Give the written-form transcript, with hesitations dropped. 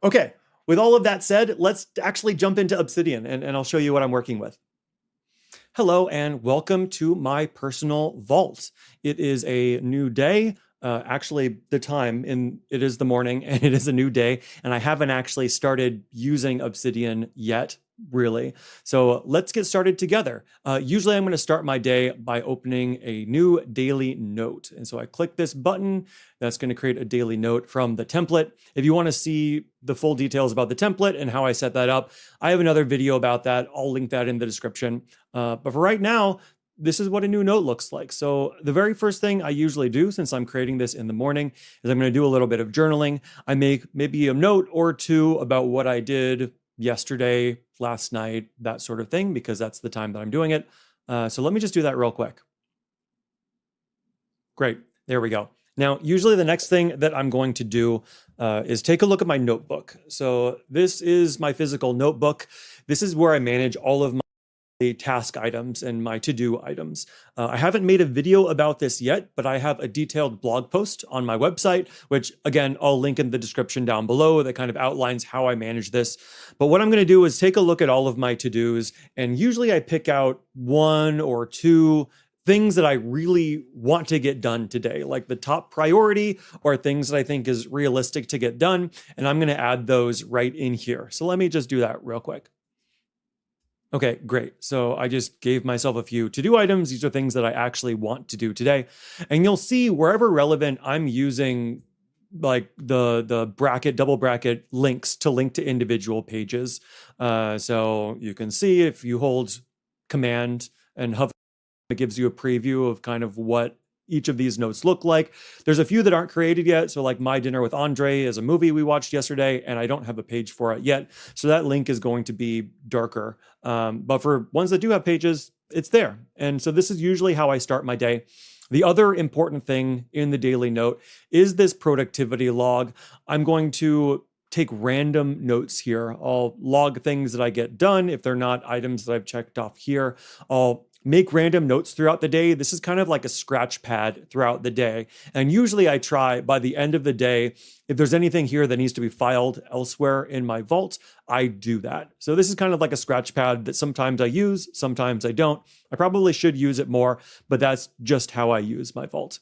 Okay, with all of that said, let's actually jump into Obsidian and I'll show you what I'm working with. Hello and welcome to my personal vault. It is a new day. Actually, the time in it is the morning and it is a new day, and I haven't actually started using Obsidian yet, really. So let's get started together. Usually, I'm going to start my day by opening a new daily note, and so I click this button. That's going to create a daily note from the template. If you want to see the full details about the template and how I set that up, I have another video about that. I'll link that in the description. But for right now, this is what a new note looks like. So the very first thing I usually do, since I'm creating this in the morning, is I'm going to do a little bit of journaling. I make maybe a note or two about what I did yesterday, last night, that sort of thing, because that's the time that I'm doing it. So let me just do that real quick. Great, there we go. Now, usually the next thing that I'm going to do is take a look at my notebook. So this is my physical notebook. This is where I manage all of my task items and my to-do items. I haven't made a video about this yet, but I have a detailed blog post on my website, which again, I'll link in the description down below that kind of outlines how I manage this. But what I'm going to do is take a look at all of my to-dos, and usually I pick out one or two things that I really want to get done today, like the top priority or things that I think is realistic to get done. And I'm going to add those right in here. So let me just do that real quick. Okay, great. So I just gave myself a few to-do items. These are things that I actually want to do today. And you'll see wherever relevant, I'm using like the bracket, double bracket links to link to individual pages. So you can see if you hold Command and hover, it gives you a preview of kind of what each of these notes look like. There's a few that aren't created yet. So like My Dinner with Andre is a movie we watched yesterday, and I don't have a page for it yet. So that link is going to be darker. But for ones that do have pages, it's there. And so this is usually how I start my day. The other important thing in the daily note is this productivity log. I'm going to take random notes here. I'll log things that I get done. If they're not items that I've checked off here, I'll make random notes throughout the day. This is kind of like a scratch pad throughout the day. And usually I try by the end of the day, if there's anything here that needs to be filed elsewhere in my vault, I do that. So this is kind of like a scratch pad that sometimes I use, sometimes I don't. I probably should use it more, but that's just how I use my vault.